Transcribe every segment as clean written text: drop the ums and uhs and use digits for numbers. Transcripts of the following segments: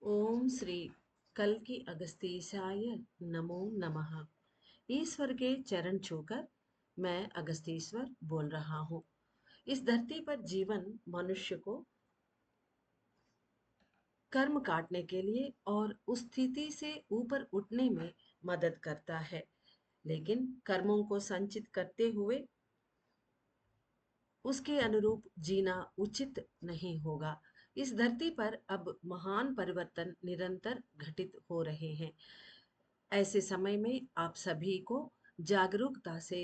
ओम श्री कल्कि अगस्तीसाय नमो नमः। ईश्वर के चरण छूकर मैं अगस्तीश्वर बोल रहा हूँ। इस धरती पर जीवन मनुष्य को कर्म काटने के लिए और उस स्थिति से ऊपर उठने में मदद करता है, लेकिन कर्मों को संचित करते हुए उसके अनुरूप जीना उचित नहीं होगा। इस धरती पर अब महान परिवर्तन निरंतर घटित हो रहे हैं। ऐसे समय में आप सभी को जागरूकता से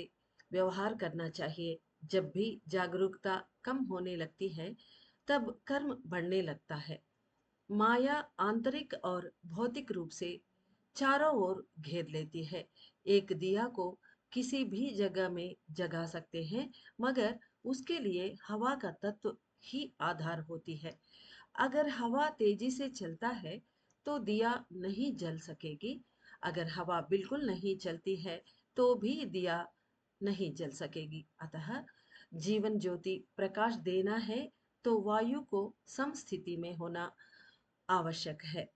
व्यवहार करना चाहिए। जब भी जागरूकता कम होने लगती है, तब कर्म बढ़ने लगता है। माया आंतरिक और भौतिक रूप से चारों ओर घेर लेती है। एक दिया को किसी भी जगह में जगा सकते हैं, मगर उसके लिए हवा का तत्व ही आधार होती है। अगर हवा तेजी से चलता है तो दिया नहीं जल सकेगी। अगर हवा बिल्कुल नहीं चलती है तो भी दिया नहीं जल सकेगी। अतः जीवन ज्योति प्रकाश देना है तो वायु को समस्थिति में होना आवश्यक है।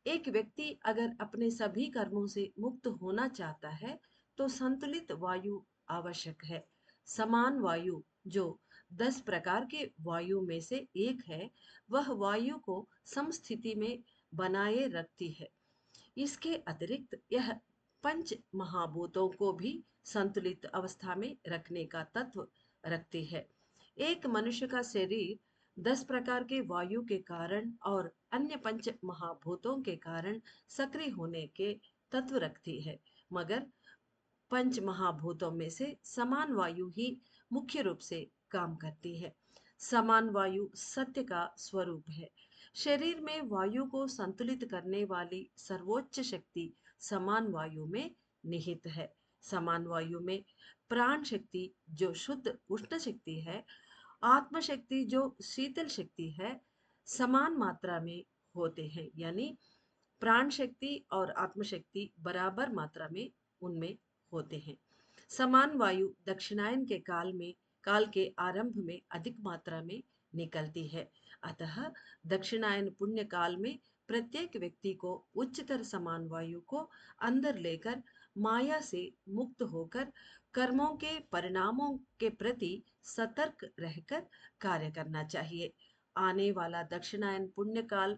एक व्यक्ति अगर अपने सभी कर्मों से मुक्त होना चाहता है तो संतुलित वायु आवश्यक है। समान वायु, जो 10 प्रकार के वायु में से एक है, वह वायु को समस्थिति में बनाए रखती है। इसके अतिरिक्त यह पंच महाभूतों को भी संतुलित अवस्था में रखने का तत्व रखती है। एक मनुष्य का शरीर 10 प्रकार के वायु के कारण और अन्य पंच महाभूतों के कारण सक्रिय होने के तत्व रखती है, मगर पंच महाभूतों में से समान वायु ही मुख्य रूप से काम करती है। समान वायु सत्य का स्वरूप है। शरीर में वायु को संतुलित करने वाली सर्वोच्च शक्ति समान वायु में निहित है। समान वायु में प्राण शक्ति जो शुद्ध उष्ण शक्ति है, आत्म शक्ति जो शीतल शक्ति है, समान मात्रा में होते हैं। यानी प्राण शक्ति और आत्म शक्ति बराबर मात्रा में उनमें होते हैं। समान वायु दक्षिणायन के काल के आरंभ में अधिक मात्रा में निकलती है। अतः दक्षिणायन पुण्य काल में प्रत्येक व्यक्ति को उच्चतर समान वायु को अंदर लेकर माया से मुक्त होकर कर्मों के परिणामों के प्रति सतर्क रहकर कार्य करना चाहिए। आने वाला दक्षिणायन पुण्य काल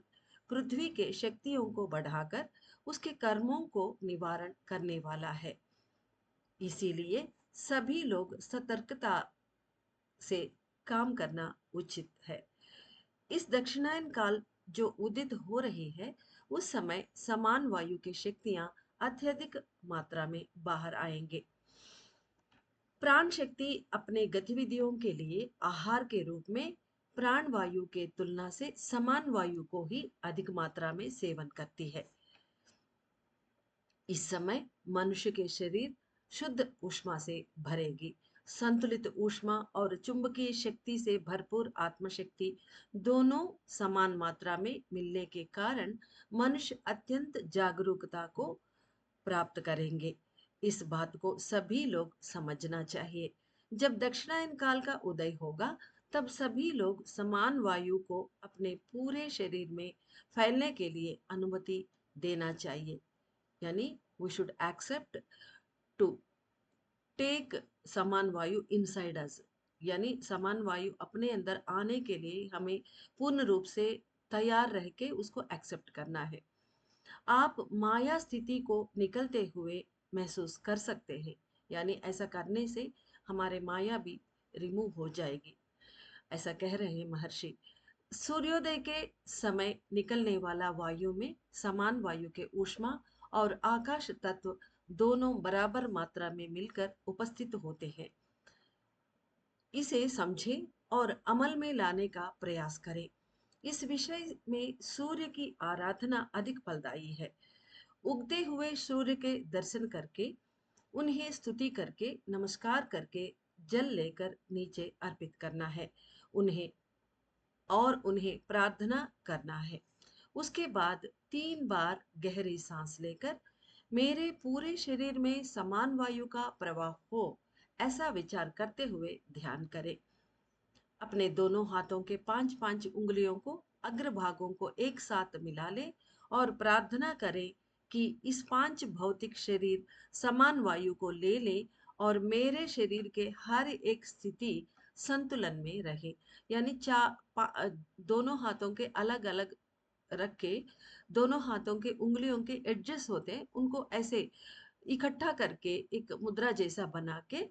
पृथ्वी के शक्तियों को बढ़ाकर उसके कर्मों को निवारण करने वाला है। इसीलिए सभी लोग सतर्कता से काम करना उचित है। इस दक्षिणायन काल जो उदित हो रही है, उस समय समान वायु की शक्तियां अत्यधिक मात्रा में बाहर आएंगे। प्राण शक्ति अपने गतिविधियों के लिए आहार के रूप में प्राण वायु के तुलना से समान वायु को ही अधिक मात्रा में सेवन करती है। इस समय मनुष्य के शरीर शुद्ध ऊष्मा से भरेगी। संतुलित ऊष्मा और चुंबकीय शक्ति से भरपूर आत्मशक्ति दोनों समान मात्रा में मिलने के कारण मनुष्य अत्यंत जागरूकता को प्राप्त करेंगे। इस बात को सभी लोग समझना चाहिए। जब दक्षिणायन काल का उदय होगा, तब सभी लोग समान वायु को अपने पूरे शरीर में फैलने के लिए अनुमति देना चाहिए। यानी we should accept to take समान वायु इनसाइड अस। यानी समान वायु अपने अंदर आने के लिए हमें पूर्ण रूप से तैयार रह के उसको एक्सेप्ट करना है। आप माया स्थिति को निकलते हुए महसूस कर सकते हैं। यानी ऐसा करने से हमारे माया भी रिमूव हो जाएगी, ऐसा कह रहे हैं महर्षि। सूर्योदय के समय निकलने वाला वायु में समान वायु के ऊष्मा और आकाश तत्व दोनों बराबर मात्रा में मिलकर उपस्थित होते हैं। इसे समझें और अमल में लाने का प्रयास करें। इस विषय में सूर्य की आराधना अधिक फलदायी है। उगते हुए सूर्य के दर्शन करके, उन्हें स्तुति करके, नमस्कार करके जल लेकर नीचे अर्पित करना है। उन्हें प्रार्थना करना है। उसके बाद 3 बार गहरी सांस लेकर मेरे पूरे शरीर में समान वायु का प्रवाह हो, ऐसा विचार करते हुए ध्यान करें। अपने दोनों हाथों के 5-5 उंगलियों को अग्रभागों को एक साथ मिला लें और प्रार्थना करें कि इस पांच भौतिक शरीर समान वायु को ले ले और मेरे शरीर के हर एक स्थिति संतुलन में रहे। यानी दोनों हाथों के अलग अलग रख के, दोनों हाथों के उंगलियों के एडजस्ट होते हैं, उनको ऐसे इकट्ठा करके एक मुद्रा जैसा बना के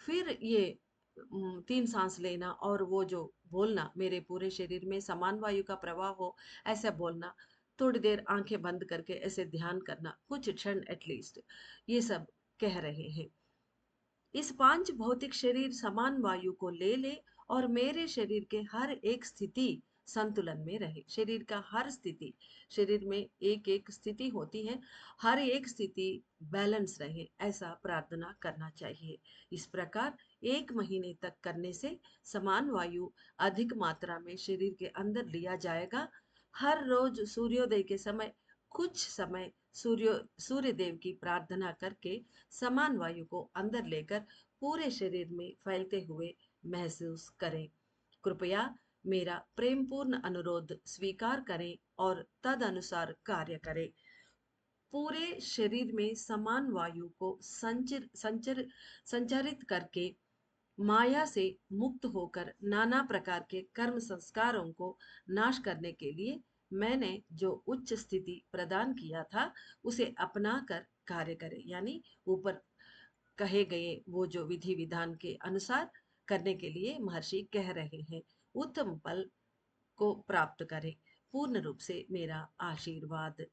फिर ये 3 सांस लेना और वो जो बोलना, मेरे पूरे शरीर में समान वायु का प्रवाह हो, ऐसा बोलना। थोड़ी देर आंखें बंद करके ऐसे ध्यान करना, कुछ क्षण एटलीस्ट, ये सब कह रहे हैं। इस पांच भौतिक शरीर समान वायु को ले ले और मेरे शरीर के हर एक स्थिति संतुलन में रहे। शरीर का हर स्थिति, शरीर में एक एक स्थिति होती है, हर एक स्थिति बैलेंस रहे, ऐसा प्रार्थना करना चाहिए। इस प्रकार 1 महीने तक करने से समान वायु अधिक मात्रा में शरीर के अंदर लिया जाएगा। हर रोज सूर्योदय के समय कुछ समय सूर्य देव की प्रार्थना करके समान वायु को अंदर लेकर पूरे शरीर में फैलते हुए महसूस करें। कृपया मेरा प्रेमपूर्ण अनुरोध स्वीकार करें और तद अनुसार कार्य करें। पूरे शरीर में समान वायु को संचरित करके माया से मुक्त होकर नाना प्रकार के कर्म संस्कारों को नाश करने के लिए मैंने जो उच्च स्थिति प्रदान किया था उसे अपना कर कार्य करें। यानी ऊपर कहे गए वो जो विधि विधान के अनुसार करने के लिए महर्षि कह रहे हैं, उत्तम फल को प्राप्त करें। पूर्ण रूप से मेरा आशीर्वाद।